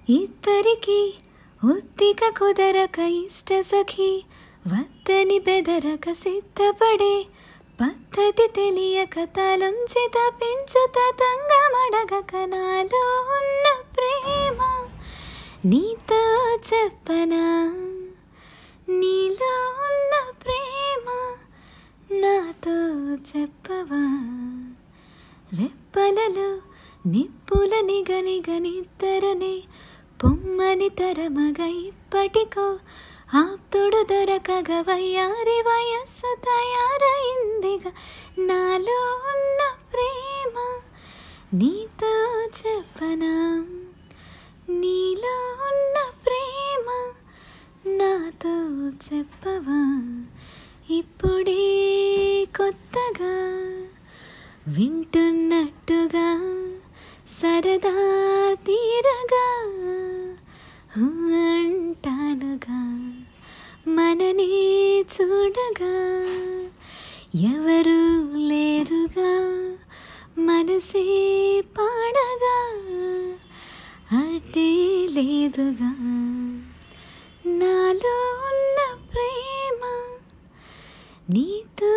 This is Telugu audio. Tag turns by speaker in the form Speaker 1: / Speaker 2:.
Speaker 1: ఇద్దరికి ఉత్తిక కుదరక ఇష్ట సఖి వద్దని బెదరక సిద్ధపడే పద్ధతి తెలియక తలొంచి తప్పించుత తంగమడగక నాలో ఉన్న ప్రేమ నీతో చెప్పనా నీలో ఉన్న ప్రేమ నాతో చెప్పవా రెప్పలలో నిప్పుల నిగనిగనిద్దరనే పొమ్మని తరమగ ఇప్పటికో ఆప్తుడు దొరకగ వయ్యారి వయస్సు తయారైందిగా నాలో ఉన్న ప్రేమ నీతో చెప్పనా నీలో ఉన్న ప్రేమ నాతో చెప్పవా ఇప్పుడే కొత్తగా వింటున్నట్టుగా సరదా తీరగా అంటానుగా మననే చూడగా ఎవరు లేరుగా మనసే పాడగా అడ్డే లేదుగా నాలో ఉన్న ప్రేమ నీతో